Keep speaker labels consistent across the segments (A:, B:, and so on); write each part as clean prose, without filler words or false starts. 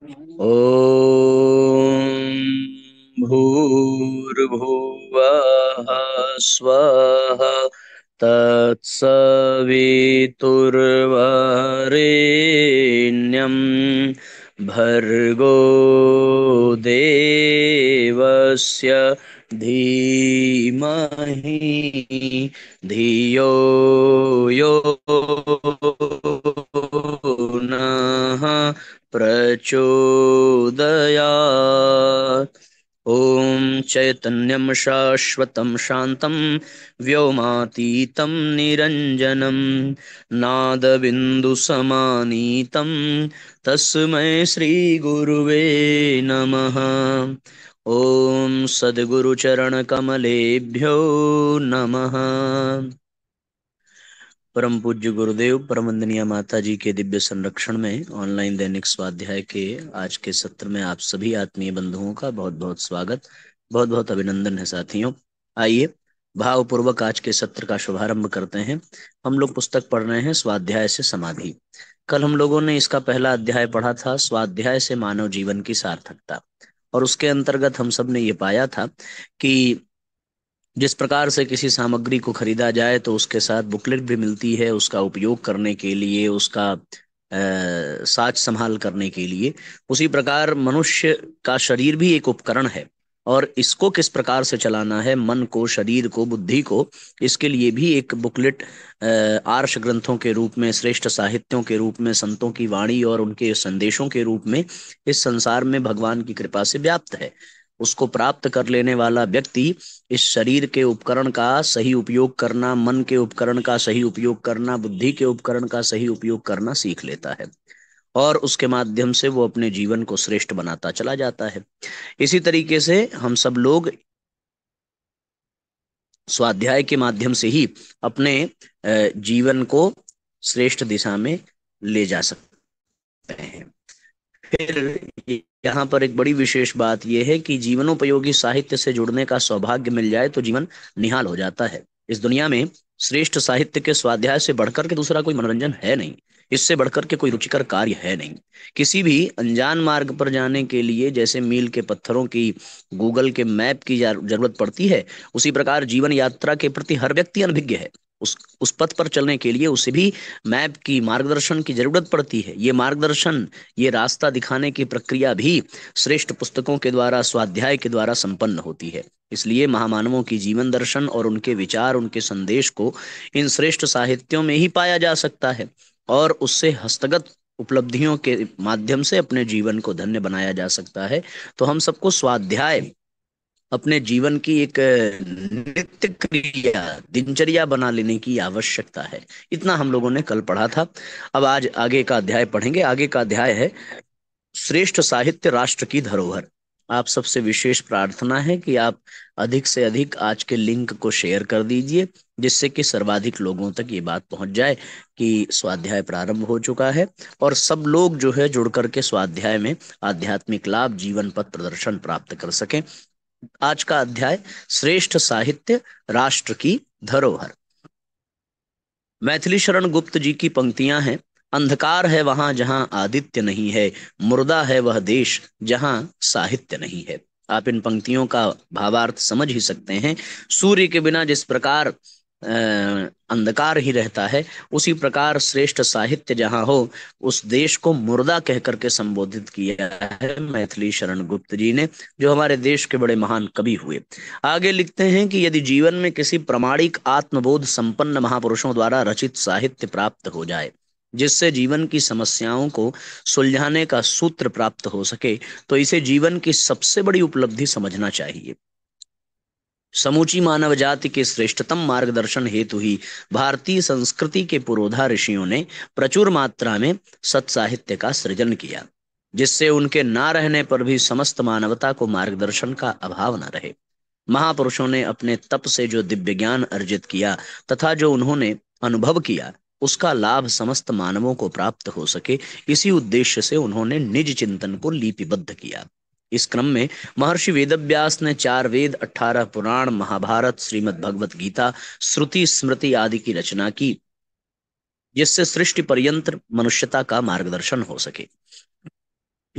A: ॐ भूर्भुवः स्वः तत्सवितुर्वरेण्यं भर्गो देवस्य धीमहि धियो यो नः प्रचोदयात्। ॐ चैतन्यं शाश्वतं शान्तं व्योमातीतं निरञ्जनं नादबिन्दुसमानीतं तस्मै श्रीगुरुवे नमः। ॐ सद्गुरुचरणकमलेभ्यो नमः। परम पूज्य गुरुदेव परम वंदनीय माता जी के दिव्य संरक्षण में ऑनलाइन दैनिक स्वाध्याय के आज के सत्र में आप सभी आत्मीय बंधुओं का बहुत बहुत स्वागत, बहुत बहुत अभिनंदन है साथियों। आइए भावपूर्वक आज के सत्र का शुभारंभ करते हैं। हम लोग पुस्तक पढ़ रहे हैं स्वाध्याय से समाधि। कल हम लोगों ने इसका पहला अध्याय पढ़ा था, स्वाध्याय से मानव जीवन की सार्थकता, और उसके अंतर्गत हम सब ने ये पाया था कि जिस प्रकार से किसी सामग्री को खरीदा जाए तो उसके साथ बुकलेट भी मिलती है, उसका उपयोग करने के लिए, उसका साज संभाल करने के लिए, उसी प्रकार मनुष्य का शरीर भी एक उपकरण है। और इसको किस प्रकार से चलाना है, मन को, शरीर को, बुद्धि को, इसके लिए भी एक बुकलेट आर्ष ग्रंथों के रूप में, श्रेष्ठ साहित्यों के रूप में, संतों की वाणी और उनके संदेशों के रूप में इस संसार में भगवान की कृपा से व्याप्त है। उसको प्राप्त कर लेने वाला व्यक्ति इस शरीर के उपकरण का सही उपयोग करना, मन के उपकरण का सही उपयोग करना, बुद्धि के उपकरण का सही उपयोग करना सीख लेता है, और उसके माध्यम से वो अपने जीवन को श्रेष्ठ बनाता चला जाता है। इसी तरीके से हम सब लोग स्वाध्याय के माध्यम से ही अपने जीवन को श्रेष्ठ दिशा में ले जा सकते हैं। फिर यहाँ पर एक बड़ी विशेष बात यह है कि जीवनोपयोगी साहित्य से जुड़ने का सौभाग्य मिल जाए तो जीवन निहाल हो जाता है। इस दुनिया में श्रेष्ठ साहित्य के स्वाध्याय से बढ़कर के दूसरा कोई मनोरंजन है नहीं, इससे बढ़कर के कोई रुचिकर कार्य है नहीं। किसी भी अनजान मार्ग पर जाने के लिए जैसे मील के पत्थरों की, गूगल के मैप की जरूरत पड़ती है, उसी प्रकार जीवन यात्रा के प्रति हर व्यक्ति अनभिज्ञ है। उस पथ पर चलने के लिए उसे भी मैप की, मार्गदर्शन की जरूरत पड़ती है। ये मार्गदर्शन, ये रास्ता दिखाने की प्रक्रिया भी श्रेष्ठ पुस्तकों के द्वारा, स्वाध्याय के द्वारा संपन्न होती है। इसलिए महामानवों की जीवन दर्शन और उनके विचार, उनके संदेश को इन श्रेष्ठ साहित्यों में ही पाया जा सकता है, और उससे हस्तगत उपलब्धियों के माध्यम से अपने जीवन को धन्य बनाया जा सकता है। तो हम सबको स्वाध्याय अपने जीवन की एक नित्य क्रिया, दिनचर्या बना लेने की आवश्यकता है। इतना हम लोगों ने कल पढ़ा था। अब आज आगे का अध्याय पढ़ेंगे। आगे का अध्याय है श्रेष्ठ साहित्य राष्ट्र की धरोहर। आप सबसे विशेष प्रार्थना है कि आप अधिक से अधिक आज के लिंक को शेयर कर दीजिए, जिससे कि सर्वाधिक लोगों तक ये बात पहुंच जाए कि स्वाध्याय प्रारंभ हो चुका है, और सब लोग जो है जुड़ करके स्वाध्याय में आध्यात्मिक लाभ, जीवन पथ प्रदर्शन प्राप्त कर सकें। आज का अध्याय श्रेष्ठ साहित्य राष्ट्र की धरोहर। मैथिली शरण गुप्त जी की पंक्तियां हैं। अंधकार है वहां जहां आदित्य नहीं है, मुर्दा है वह देश जहां साहित्य नहीं है। आप इन पंक्तियों का भावार्थ समझ ही सकते हैं। सूर्य के बिना जिस प्रकार अंधकार ही रहता है, उसी प्रकार श्रेष्ठ साहित्य जहां हो, उस देश को मुर्दा कह करके संबोधित किया है मैथिली शरण गुप्त जी ने, जो हमारे देश के बड़े महान कवि हुए। आगे लिखते हैं कि यदि जीवन में किसी प्रमाणिक आत्मबोध संपन्न महापुरुषों द्वारा रचित साहित्य प्राप्त हो जाए, जिससे जीवन की समस्याओं को सुलझाने का सूत्र प्राप्त हो सके, तो इसे जीवन की सबसे बड़ी उपलब्धि समझना चाहिए। समूची मानव जाति के श्रेष्ठतम मार्गदर्शन हेतु ही भारतीय संस्कृति के पुरोधा ऋषियों ने प्रचुर मात्रा में सत्साहित्य का सृजन किया, जिससे उनके ना रहने पर भी समस्त मानवता को मार्गदर्शन का अभाव न रहे। महापुरुषों ने अपने तप से जो दिव्य ज्ञान अर्जित किया तथा जो उन्होंने अनुभव किया, उसका लाभ समस्त मानवों को प्राप्त हो सके, इसी उद्देश्य से उन्होंने निज चिंतन को लिपिबद्ध किया। इस क्रम में महर्षि वेदव्यास ने 4 वेद, 18 पुराण, महाभारत, श्रीमद् भगवत गीता, श्रुति स्मृति आदि की रचना की, जिससे सृष्टि पर्यंत मनुष्यता का मार्गदर्शन हो सके।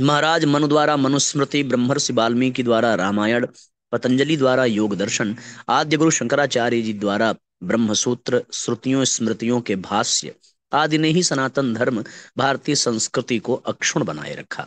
A: महाराज मनु द्वारा मनुस्मृति, ब्रह्मर्षि वाल्मीकि द्वारा रामायण, पतंजलि द्वारा योग दर्शन, आद्य गुरु शंकराचार्य जी द्वारा ब्रह्मसूत्र, श्रुतियों स्मृतियों के भाष्य आदि ने ही सनातन धर्म, भारतीय संस्कृति को अक्षुण्ण बनाए रखा।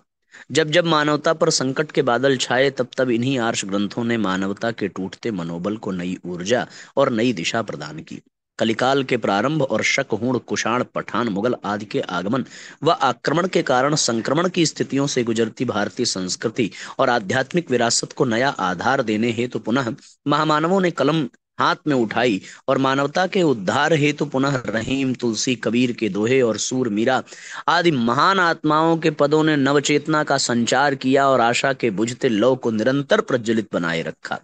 A: जब जब मानवता पर संकट के बादल छाए, तब तब इन्हीं आर्ष ग्रंथों ने मानवता के टूटते मनोबल को नई ऊर्जा और नई दिशा प्रदान की। कलिकाल के प्रारंभ और शक, हूण, कुषाण, पठान, मुगल आदि के आगमन व आक्रमण के कारण संक्रमण की स्थितियों से गुजरती भारतीय संस्कृति और आध्यात्मिक विरासत को नया आधार देने हेतु पुनः महामानवों ने कलम हाथ में उठाई और मानवता के उद्धार हेतु पुनः रहीम, तुलसी, कबीर के दोहे और सूर, मीरा आदि महान आत्माओं के पदों ने नवचेतना का संचार किया और आशा के बुझते लौ को निरंतर प्रज्वलित बनाए रखा।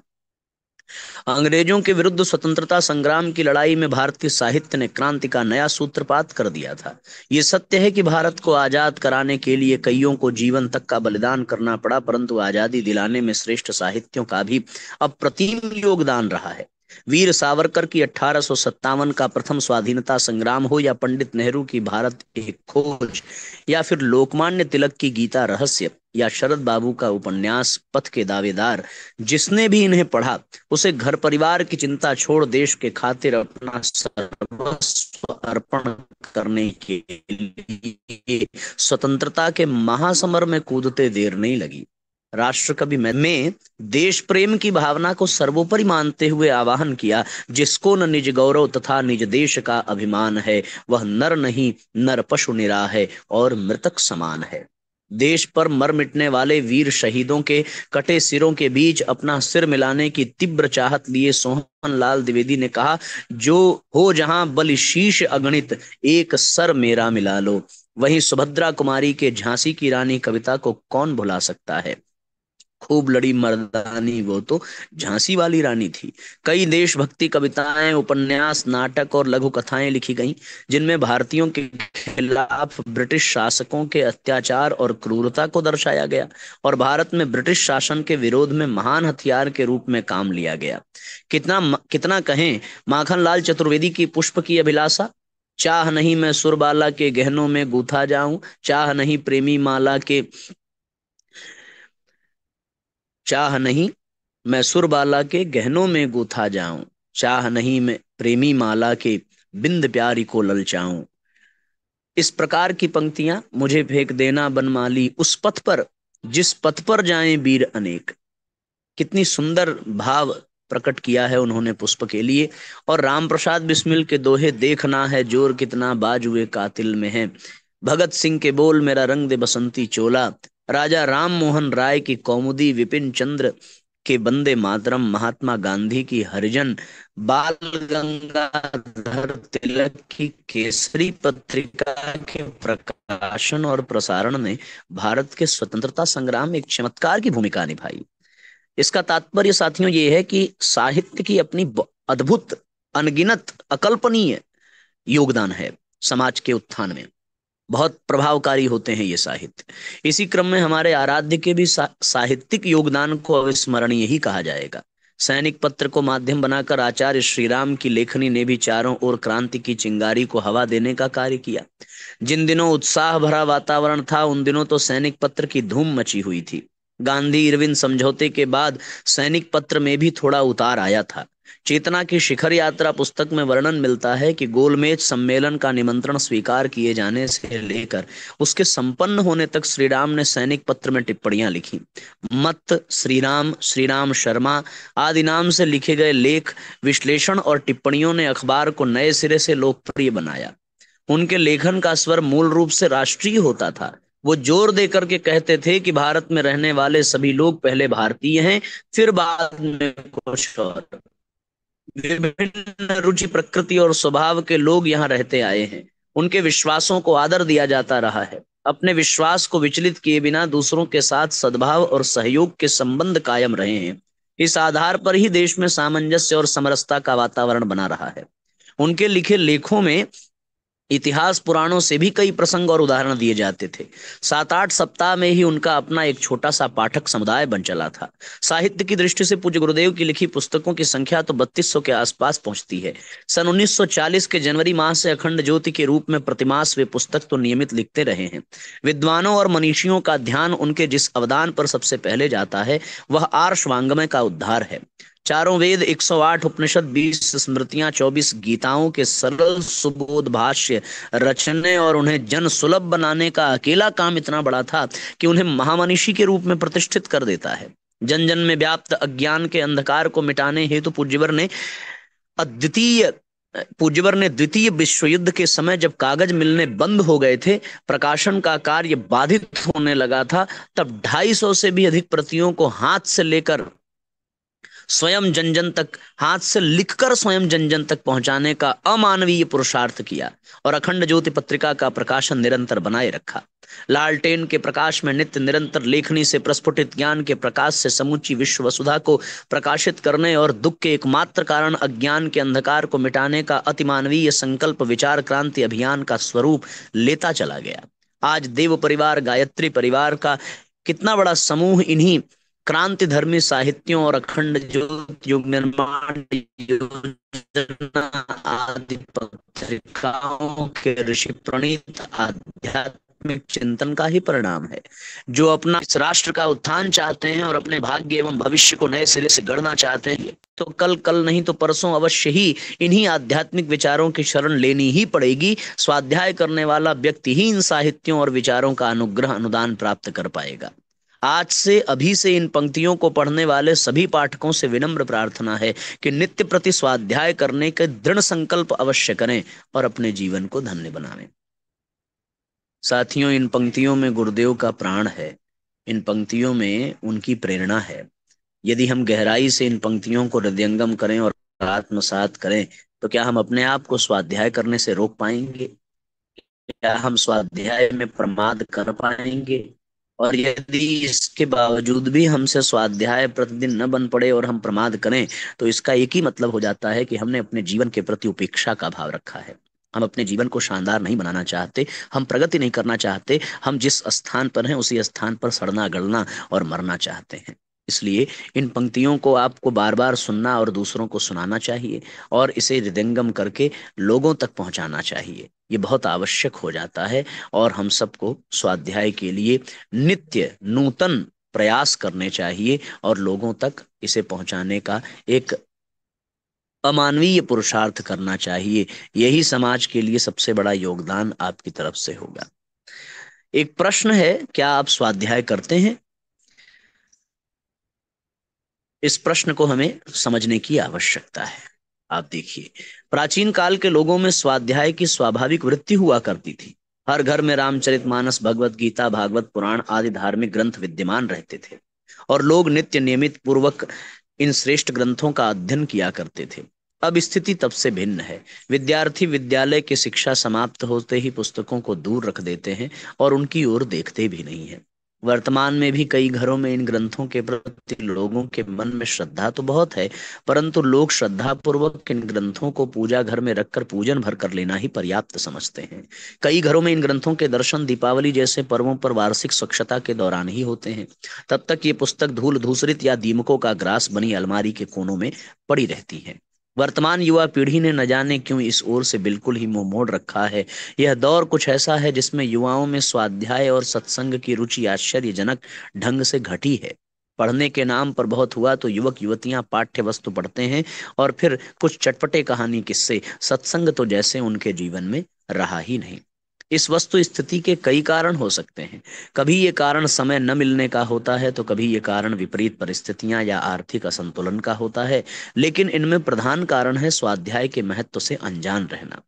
A: अंग्रेजों के विरुद्ध स्वतंत्रता संग्राम की लड़ाई में भारतीय साहित्य ने क्रांति का नया सूत्रपात कर दिया था। ये सत्य है कि भारत को आजाद कराने के लिए कईयों को जीवन तक का बलिदान करना पड़ा, परंतु आजादी दिलाने में श्रेष्ठ साहित्यों का भी अप्रतिम योगदान रहा है। वीर सावरकर की 1857 का प्रथम स्वाधीनता संग्राम हो, या पंडित नेहरू की भारत एक खोज, या फिर लोकमान्य तिलक की गीता रहस्य, या शरद बाबू का उपन्यास पथ के दावेदार, जिसने भी इन्हें पढ़ा उसे घर परिवार की चिंता छोड़ देश के खातिर अपना सर्वस्व अर्पण करने के लिए स्वतंत्रता के महासमर में कूदते देर नहीं लगी। राष्ट्र कवि में देश प्रेम की भावना को सर्वोपरि मानते हुए आवाहन किया, जिसको न निज गौरव तथा निज देश का अभिमान है, वह नर नहीं नर पशु निरा है और मृतक समान है। देश पर मर मिटने वाले वीर शहीदों के कटे सिरों के बीच अपना सिर मिलाने की तीव्र चाहत लिए सोहन लाल द्विवेदी ने कहा, जो हो जहां बलि शीश अगणित, एक सर मेरा मिला लो। वहीं सुभद्रा कुमारी के झांसी की रानी कविता को कौन भुला सकता है। खूब लड़ी मर्दानी वो तो झांसी वाली रानी थी। कई देशभक्ति कविताएं, उपन्यास, नाटक और लघु कथाएं लिखी गईं, जिनमें भारतीयों के खिलाफ ब्रिटिश शासकों के अत्याचार और क्रूरता को दर्शाया गया और भारत में ब्रिटिश शासन के विरोध में महान हथियार के रूप में काम लिया गया। कितना कितना कहें माखनलाल चतुर्वेदी की पुष्प की अभिलाषा, चाह नहीं मैं सुरबाला के गहनों में गूथा जाऊं, चाह नहीं प्रेमी माला के चाह नहीं मैं सुरबाला के गहनों में गूथा जाऊं, चाह नहीं मैं प्रेमी माला के बिंद प्यारी को ललचाऊं। इस प्रकार की पंक्तियां, मुझे फेंक देना बनमाली उस पथ पर जिस पथ पर जाएं वीर अनेक। कितनी सुंदर भाव प्रकट किया है उन्होंने पुष्प के लिए। और राम प्रसाद बिस्मिल के दोहे, देखना है जोर कितना बाजुए कातिल में है, भगत सिंह के बोल मेरा रंग दे बसंती चोला, राजा राम मोहन राय की कौमुदी, विपिन चंद्र के बंदे मातरम, महात्मा गांधी की हरिजन, बाल गंगाधर तिलक की केसरी पत्रिका के प्रकाशन और प्रसारण ने भारत के स्वतंत्रता संग्राम में एक चमत्कार की भूमिका निभाई। इसका तात्पर्य साथियों ये है कि साहित्य की अपनी अद्भुत, अनगिनत, अकल्पनीय योगदान है समाज के उत्थान में। बहुत प्रभावकारी होते हैं ये साहित्य। इसी क्रम में हमारे आराध्य के भी साहित्यिक योगदान को अविस्मरणीय ही कहा जाएगा। सैनिक पत्र को माध्यम बनाकर आचार्य श्रीराम की लेखनी ने भी चारों ओर क्रांति की चिंगारी को हवा देने का कार्य किया। जिन दिनों उत्साह भरा वातावरण था, उन दिनों तो सैनिक पत्र की धूम मची हुई थी। गांधी इरविन समझौते के बाद सैनिक पत्र में भी थोड़ा उतार आया था। चेतना की शिखर यात्रा पुस्तक में वर्णन मिलता है कि गोलमेज सम्मेलन का निमंत्रण स्वीकार किए जाने से लेकर उसके संपन्न होने तक श्रीराम ने सैनिक पत्र में टिप्पणियां लिखी। मत, श्रीराम, श्रीराम शर्मा आदि नाम से लिखे गए लेख, विश्लेषण और टिप्पणियों ने अखबार को नए सिरे से लोकप्रिय बनाया। उनके लेखन का स्वर मूल रूप से राष्ट्रीय होता था। वो जोर देकर के कहते थे कि भारत में रहने वाले सभी लोग पहले भारतीय हैं, फिर बाद में कुछ और। विभिन्न रुचि, प्रकृति और स्वभाव के लोग यहाँ रहते आए हैं। उनके विश्वासों को आदर दिया जाता रहा है। अपने विश्वास को विचलित किए बिना दूसरों के साथ सद्भाव और सहयोग के संबंध कायम रहे हैं। इस आधार पर ही देश में सामंजस्य और समरसता का वातावरण बना रहा है। उनके लिखे लेखों में इतिहास पुराणों से भी कई प्रसंग और उदाहरण दिए जाते थे। 7-8 सप्ताह में ही उनका अपना एक छोटा सा पाठक समुदाय बन चला था। साहित्य की दृष्टि से पूज्य गुरुदेव की लिखी पुस्तकों की संख्या तो 3200 के आसपास पहुंचती है। सन 1940 के जनवरी माह से अखंड ज्योति के रूप में प्रतिमास वे पुस्तक तो नियमित लिखते रहे हैं। विद्वानों और मनीषियों का ध्यान उनके जिस अवदान पर सबसे पहले जाता है वह आर्ष वाङ्मय का उद्धार है। चारों वेद, 108 उपनिषद, 20 स्मृतियां, 24 गीताओं के सरल सुबोध भाष्य रचने और उन्हें जन सुलभ बनाने का अकेला काम इतना बड़ा था कि उन्हें महामनीषी के रूप में प्रतिष्ठित कर देता है। जन जन में व्याप्त अज्ञान के अंधकार को मिटाने हेतु अद्वितीय पूज्यवर ने द्वितीय विश्व युद्ध के समय जब कागज मिलने बंद हो गए थे, प्रकाशन का कार्य बाधित होने लगा था, तब 250 से भी अधिक प्रतियों को हाथ से लिखकर स्वयं जन जन तक पहुंचाने का अमानवीय पुरुषार्थ किया और अखंड ज्योति पत्रिका का प्रकाशन निरंतर बनाए रखा। लालटेन के प्रकाश में नित्य निरंतर लेखनी से प्रस्फुटित ज्ञान के प्रकाश से समूची विश्व वसुधा को प्रकाशित करने और दुख के एकमात्र कारण अज्ञान के अंधकार को मिटाने का अतिमानवीय संकल्प विचार क्रांति अभियान का स्वरूप लेता चला गया। आज देव परिवार, गायत्री परिवार का कितना बड़ा समूह इन्हीं क्रांति धर्मी साहित्यों और अखंड ज्योति युग निर्माण योजना आदि पत्रिकाओं के ऋषि प्रणीत आध्यात्मिक चिंतन का ही परिणाम है। जो अपना इस राष्ट्र का उत्थान चाहते हैं और अपने भाग्य एवं भविष्य को नए सिरे से गढ़ना चाहते हैं, तो कल नहीं तो परसों अवश्य ही इन्हीं आध्यात्मिक विचारों की शरण लेनी ही पड़ेगी। स्वाध्याय करने वाला व्यक्ति ही इन साहित्यों और विचारों का अनुग्रह अनुदान प्राप्त कर पाएगा। आज से अभी से इन पंक्तियों को पढ़ने वाले सभी पाठकों से विनम्र प्रार्थना है कि नित्य प्रति स्वाध्याय करने के दृढ़ संकल्प अवश्य करें और अपने जीवन को धन्य बनावें। साथियों, इन पंक्तियों में गुरुदेव का प्राण है, इन पंक्तियों में उनकी प्रेरणा है। यदि हम गहराई से इन पंक्तियों को हृदयंगम करें और आत्मसात करें तो क्या हम अपने आप को स्वाध्याय करने से रोक पाएंगे? क्या हम स्वाध्याय में प्रमाद कर पाएंगे? और यदि इसके बावजूद भी हमसे स्वाध्याय प्रतिदिन न बन पड़े और हम प्रमाद करें तो इसका एक ही मतलब हो जाता है कि हमने अपने जीवन के प्रति उपेक्षा का भाव रखा है। हम अपने जीवन को शानदार नहीं बनाना चाहते, हम प्रगति नहीं करना चाहते, हम जिस स्थान पर हैं उसी स्थान पर सड़ना गलना और मरना चाहते हैं। इसलिए इन पंक्तियों को आपको बार बार सुनना और दूसरों को सुनाना चाहिए और इसे हृदयंगम करके लोगों तक पहुंचाना चाहिए। ये बहुत आवश्यक हो जाता है और हम सबको स्वाध्याय के लिए नित्य नूतन प्रयास करने चाहिए और लोगों तक इसे पहुंचाने का एक अमानवीय पुरुषार्थ करना चाहिए। यही समाज के लिए सबसे बड़ा योगदान आपकी तरफ से होगा। एक प्रश्न है, क्या आप स्वाध्याय करते हैं? इस प्रश्न को हमें समझने की आवश्यकता है। आप देखिए, प्राचीन काल के लोगों में स्वाध्याय की स्वाभाविक वृत्ति हुआ करती थी। हर घर में रामचरितमानस, भगवत गीता, भागवत पुराण आदि धार्मिक ग्रंथ विद्यमान रहते थे और लोग नित्य नियमित पूर्वक इन श्रेष्ठ ग्रंथों का अध्ययन किया करते थे। अब स्थिति तब से भिन्न है। विद्यार्थी विद्यालय की शिक्षा समाप्त होते ही पुस्तकों को दूर रख देते हैं और उनकी ओर देखते भी नहीं है। वर्तमान में भी कई घरों में इन ग्रंथों के प्रति लोगों के मन में श्रद्धा तो बहुत है, परंतु लोग श्रद्धा पूर्वक इन ग्रंथों को पूजा घर में रखकर पूजन भर कर लेना ही पर्याप्त समझते हैं। कई घरों में इन ग्रंथों के दर्शन दीपावली जैसे पर्वों पर वार्षिक स्वच्छता के दौरान ही होते हैं। तब तक ये पुस्तक धूल धूसरित या दीमकों का ग्रास बनी अलमारी के कोनों में पड़ी रहती है। वर्तमान युवा पीढ़ी ने न जाने क्यों इस ओर से बिल्कुल ही मुंह मोड़ रखा है। यह दौर कुछ ऐसा है जिसमें युवाओं में स्वाध्याय और सत्संग की रुचि आश्चर्यजनक ढंग से घटी है। पढ़ने के नाम पर बहुत हुआ तो युवक युवतियां पाठ्य वस्तु पढ़ते हैं और फिर कुछ चटपटे कहानी किस्से, सत्संग तो जैसे उनके जीवन में रहा ही नहीं। इस वस्तु स्थिति के कई कारण हो सकते हैं। कभी ये कारण समय न मिलने का होता है तो कभी ये कारण विपरीत परिस्थितियां या आर्थिक असंतुलन का होता है, लेकिन इनमें प्रधान कारण है स्वाध्याय के महत्व से अनजान रहना।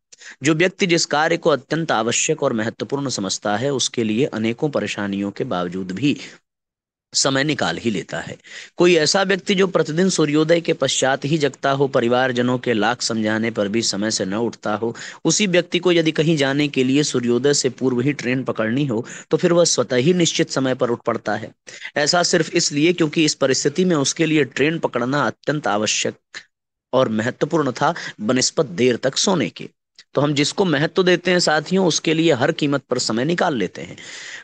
A: जो व्यक्ति जिस कार्य को अत्यंत आवश्यक और महत्वपूर्ण समझता है उसके लिए अनेकों परेशानियों के बावजूद भी समय निकाल ही लेता है। कोई ऐसा व्यक्ति जो प्रतिदिन सूर्योदय के पश्चात ही जगता हो, परिवारजनों के लाख समझाने पर भी समय से न उठता हो, उसी व्यक्ति को यदि कहीं जाने के लिए सूर्योदय से पूर्व ही ट्रेन पकड़नी हो तो फिर वह स्वतः ही निश्चित समय पर उठ पड़ता है। ऐसा सिर्फ इसलिए क्योंकि इस परिस्थिति में उसके लिए ट्रेन पकड़ना अत्यंत आवश्यक और महत्वपूर्ण था बनिस्बत देर तक सोने के। तो हम जिसको महत्व देते हैं साथियों, उसके लिए हर कीमत पर समय निकाल लेते हैं।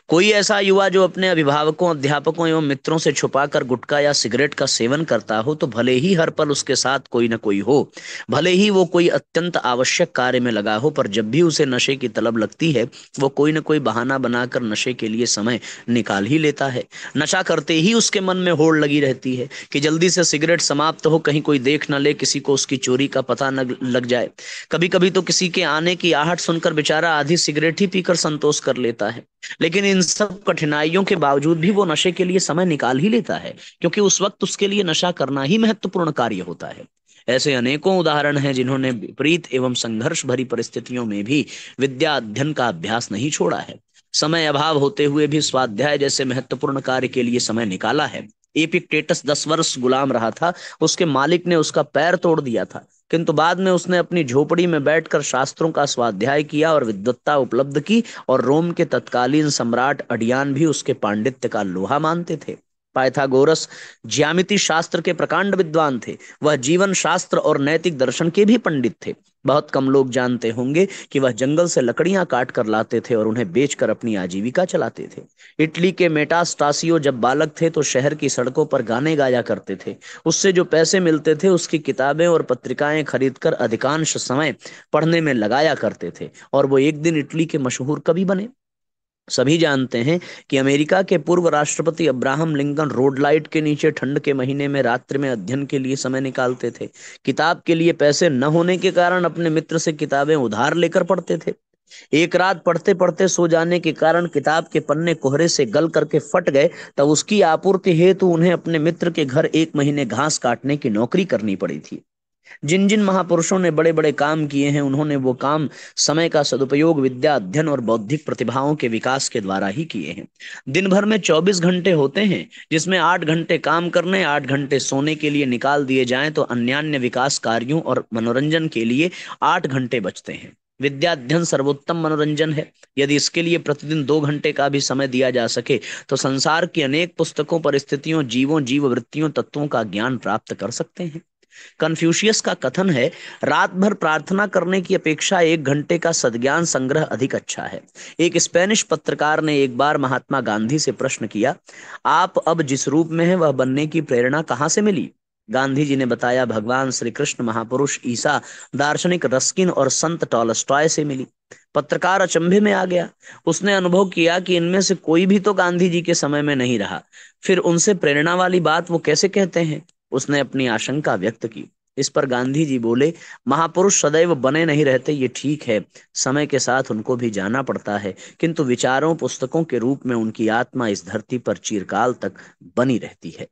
A: कोई ऐसा युवा जो अपने अभिभावकों, अध्यापकों एवं मित्रों से छुपाकर गुटखा या सिगरेट का सेवन करता हो, तो भले ही हर पल उसके साथ कोई न कोई हो, भले ही वो कोई अत्यंत आवश्यक कार्य में लगा हो, पर जब भी उसे नशे की तलब लगती है, वो कोई न कोई बहाना बनाकर नशे के लिए समय निकाल ही लेता है। नशा करते ही उसके मन में होड़ लगी रहती है कि जल्दी से सिगरेट समाप्त हो, कहीं कोई देख न ले, किसी को उसकी चोरी का पता न लग जाए। कभी कभी तो किसी के आने की आहट सुनकर बेचारा आधी सिगरेट ही पीकर संतोष कर लेता है। लेकिन इन सब कठिनाइयों के बावजूद भी वो नशे के लिए समय निकाल ही लेता है, क्योंकि उस वक्त उसके लिए नशा करना ही महत्वपूर्ण कार्य होता है। ऐसे अनेकों उदाहरण हैं जिन्होंने विपरीत एवं संघर्ष भरी परिस्थितियों में भी विद्या अध्ययन का अभ्यास नहीं छोड़ा है। समय अभाव होते हुए भी स्वाध्याय जैसे महत्वपूर्ण कार्य के लिए समय निकाला है। एपिक्टेटस 10 वर्ष गुलाम रहा था। उसके मालिक ने उसका पैर तोड़ दिया था, किंतु बाद में उसने अपनी झोपड़ी में बैठकर शास्त्रों का स्वाध्याय किया और विद्वत्ता उपलब्ध की, और रोम के तत्कालीन सम्राट अडियान भी उसके पांडित्य का लोहा मानते थे। पाइथागोरस ज्यामिति शास्त्र के प्रकांड विद्वान थे। वह जीवन शास्त्र और नैतिक दर्शन के भी पंडित थे। बहुत कम लोग जानते होंगे कि वह जंगल से लकड़ियां काट कर लाते थे और उन्हें बेचकर अपनी आजीविका चलाते थे। इटली के मेटास्टासियो जब बालक थे तो शहर की सड़कों पर गाने गाया करते थे। उससे जो पैसे मिलते थे उसकी किताबें और पत्रिकाएं खरीदकर अधिकांश समय पढ़ने में लगाया करते थे, और वो एक दिन इटली के मशहूर कवि बने। सभी जानते हैं कि अमेरिका के पूर्व राष्ट्रपति अब्राहम लिंकन रोड लाइट के नीचे ठंड के महीने में रात्रि में अध्ययन के लिए समय निकालते थे। किताब के लिए पैसे न होने के कारण अपने मित्र से किताबें उधार लेकर पढ़ते थे। एक रात पढ़ते पढ़ते सो जाने के कारण किताब के पन्ने कोहरे से गल करके फट गए, तब उसकी आपूर्ति हेतु उन्हें अपने मित्र के घर 1 महीने घास काटने की नौकरी करनी पड़ी थी। जिन जिन महापुरुषों ने बड़े बड़े काम किए हैं, उन्होंने वो काम समय का सदुपयोग विद्या अध्ययन और बौद्धिक प्रतिभाओं के विकास के द्वारा ही किए हैं। दिन भर में 24 घंटे होते हैं, जिसमें 8 घंटे काम करने, 8 घंटे सोने के लिए निकाल दिए जाएं तो अन्यान्य विकास कार्यों और मनोरंजन के लिए 8 घंटे बचते हैं। विद्या अध्ययन सर्वोत्तम मनोरंजन है। यदि इसके लिए प्रतिदिन 2 घंटे का भी समय दिया जा सके, तो संसार की अनेक पुस्तकों, परिस्थितियों, जीवों, जीव वृत्तियों, तत्वों का ज्ञान प्राप्त कर सकते हैं। कन्फ्यूशियस का कथन है, रात भर प्रार्थना करने की अपेक्षा 1 घंटे का सद्ज्ञान संग्रह अधिक अच्छा है। एक स्पेनिश पत्रकार ने एक बार महात्मा गांधी से प्रश्न किया, आप अब जिस रूप में हैं वह बनने की प्रेरणा कहाँ से मिली? गांधी जी ने बताया, भगवान श्री कृष्ण, महापुरुष ईसा, दार्शनिक रस्किन और संत टॉलस्टॉय से मिली। पत्रकार अचंभे में आ गया। उसने अनुभव किया कि इनमें से कोई भी तो गांधी जी के समय में नहीं रहा, फिर उनसे प्रेरणा वाली बात वो कैसे कहते हैं? उसने अपनी आशंका व्यक्त की। इस पर गांधी जी बोले, महापुरुष सदैव बने नहीं रहते, ये ठीक है, समय के साथ उनको भी जाना पड़ता है, किंतु विचारों, पुस्तकों के रूप में उनकी आत्मा इस धरती पर चिरकाल तक बनी रहती है।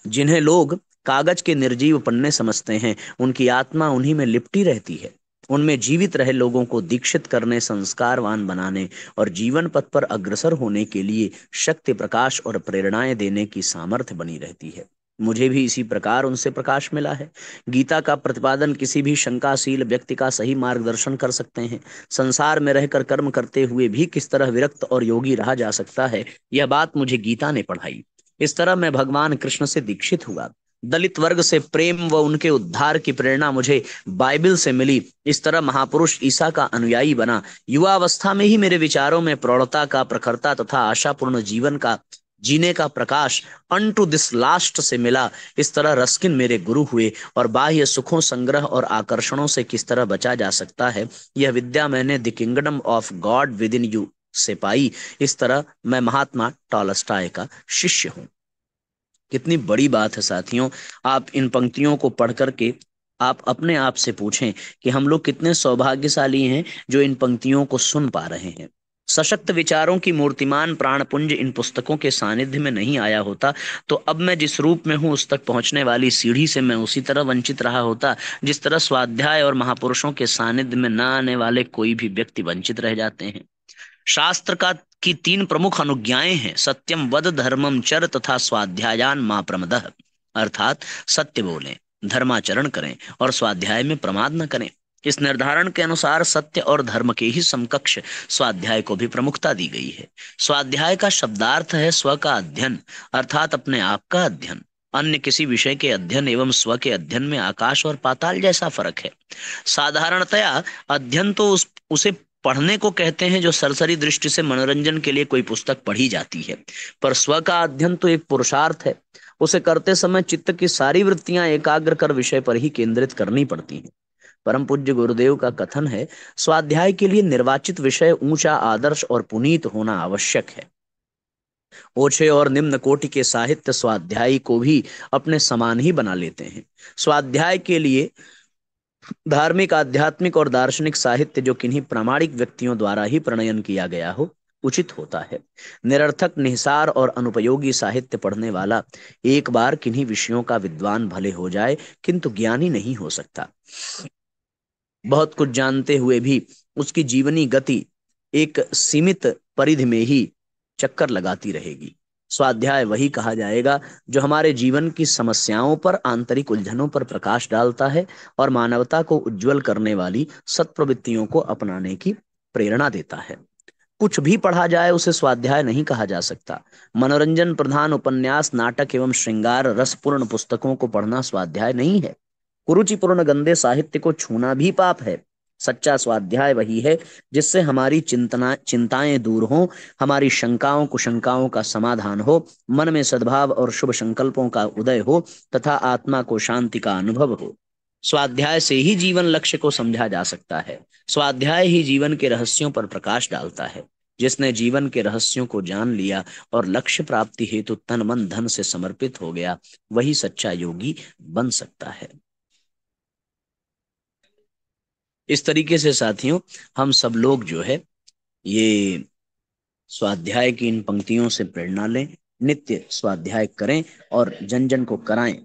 A: जिन्हें लोग कागज के निर्जीव पन्ने समझते हैं, उनकी आत्मा उन्हीं में लिपटी रहती है। उनमें जीवित रहे लोगों को दीक्षित करने, संस्कारवान बनाने और जीवन पथ पर अग्रसर होने के लिए शक्ति, प्रकाश और प्रेरणाएं देने की सामर्थ्य बनी रहती है। मुझे भी इसी प्रकार उनसे प्रकाश मिला है। गीता का प्रतिपादन किसी भी शंकाशील व्यक्ति का सही मार्गदर्शन कर सकते हैं। संसार में रहकर कर्म करते हुए भी किस तरह विरक्त और योगी रहा जा सकता है, यह बात मुझे गीता ने पढ़ाई। इस तरह मैं भगवान कृष्ण से दीक्षित हुआ। दलित वर्ग से प्रेम व उनके उद्धार की प्रेरणा मुझे बाइबल से मिली। इस तरह महापुरुष ईसा का अनुयायी बना। युवावस्था में ही मेरे विचारों में प्रौढ़ता का, प्रखरता तथा आशापूर्ण जीवन का जीने का प्रकाश अनटू दिस लास्ट से मिला। इस तरह रस्किन मेरे गुरु हुए, और बाह्य सुखों, संग्रह और आकर्षणों से किस तरह बचा जा सकता है, यह विद्या मैंने the kingdom of God with in you से पाई। इस तरह मैं महात्मा टॉलस्टॉय का शिष्य हूं। कितनी बड़ी बात है साथियों। आप इन पंक्तियों को पढ़ करके आप अपने आप से पूछें कि हम लोग कितने सौभाग्यशाली हैं जो इन पंक्तियों को सुन पा रहे हैं। सशक्त विचारों की मूर्तिमान प्राणपुंज इन पुस्तकों के सानिध्य में नहीं आया होता, तो अब मैं जिस रूप में हूं उस तक पहुंचने वाली सीढ़ी से मैं उसी तरह वंचित रहा होता, जिस तरह स्वाध्याय और महापुरुषों के सानिध्य में न आने वाले कोई भी व्यक्ति वंचित रह जाते हैं। शास्त्र का की 3 प्रमुख अनुज्ञाएं हैं, सत्यम वद, धर्मम चर तथा स्वाध्यायान मा प्रमदः। अर्थात सत्य बोलें, धर्माचरण करें और स्वाध्याय में प्रमाद न करें। इस निर्धारण के अनुसार सत्य और धर्म के ही समकक्ष स्वाध्याय को भी प्रमुखता दी गई है। स्वाध्याय का शब्दार्थ है स्व का अध्ययन, अर्थात अपने आप का अध्ययन। अन्य किसी विषय के अध्ययन एवं स्व के अध्ययन में आकाश और पाताल जैसा फर्क है। साधारणतया अध्ययन तो उसे पढ़ने को कहते हैं जो सरसरी दृष्टि से मनोरंजन के लिए कोई पुस्तक पढ़ी जाती है, पर स्व का अध्ययन तो एक पुरुषार्थ है। उसे करते समय चित्त की सारी वृत्तियां एकाग्र कर विषय पर ही केंद्रित करनी पड़ती हैं। परम पूज्य गुरुदेव का कथन है, स्वाध्याय के लिए निर्वाचित विषय ऊंचा, आदर्श और पुनीत होना आवश्यक है। ओछे और निम्न कोटि के साहित्य स्वाध्यायी को भी अपने समान ही बना लेते हैं। स्वाध्याय के लिए धार्मिक, आध्यात्मिक और दार्शनिक साहित्य जो किन्हीं प्रामाणिक व्यक्तियों द्वारा ही प्रणयन किया गया हो, उचित होता है। निरर्थक, निहिसार और अनुपयोगी साहित्य पढ़ने वाला एक बार किन्हीं विषयों का विद्वान भले हो जाए, किंतु ज्ञानी नहीं हो सकता। बहुत कुछ जानते हुए भी उसकी जीवनी गति एक सीमित परिधि में ही चक्कर लगाती रहेगी। स्वाध्याय वही कहा जाएगा जो हमारे जीवन की समस्याओं पर, आंतरिक उलझनों पर प्रकाश डालता है और मानवता को उज्जवल करने वाली सत्प्रवृत्तियों को अपनाने की प्रेरणा देता है। कुछ भी पढ़ा जाए उसे स्वाध्याय नहीं कहा जा सकता। मनोरंजन प्रधान उपन्यास, नाटक एवं श्रृंगार रसपूर्ण पुस्तकों को पढ़ना स्वाध्याय नहीं है। कुरुचिपूर्ण गंदे साहित्य को छूना भी पाप है। सच्चा स्वाध्याय वही है जिससे हमारी चिंताएं दूर हों, हमारी शंकाओं कुशंकाओं का समाधान हो, मन में सद्भाव और शुभ संकल्पों का उदय हो तथा आत्मा को शांति का अनुभव हो। स्वाध्याय से ही जीवन लक्ष्य को समझा जा सकता है। स्वाध्याय ही जीवन के रहस्यों पर प्रकाश डालता है। जिसने जीवन के रहस्यों को जान लिया और लक्ष्य प्राप्ति हेतु तन मन धन से समर्पित हो गया, वही सच्चा योगी बन सकता है। इस तरीके से साथियों, हम सब लोग जो है ये स्वाध्याय की इन पंक्तियों से प्रेरणा लें, नित्य स्वाध्याय करें और जन जन को कराएं।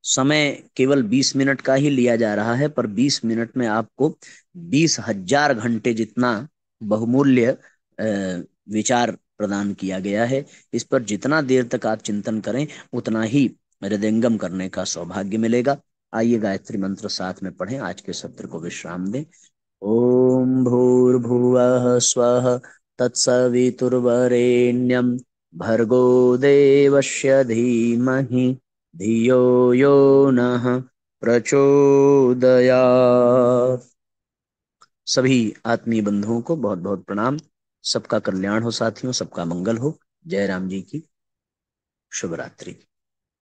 A: समय केवल 20 मिनट का ही लिया जा रहा है, पर 20 मिनट में आपको 20,000 घंटे जितना बहुमूल्य विचार प्रदान किया गया है। इस पर जितना देर तक आप चिंतन करें, उतना ही हृदयंगम करने का सौभाग्य मिलेगा। आइए गायत्री मंत्र साथ में पढ़ें, आज के सत्र को विश्राम दें। ओम भूर्भुवः स्वः तत्सवितुर्वरेण्यं भर्गो देवस्य धीमहि धियो यो नः प्रचोदयात्। सभी आत्मीय बंधुओं को बहुत बहुत प्रणाम। सबका कल्याण हो साथियों, सबका मंगल हो। जय राम जी की शुभ रात्रि।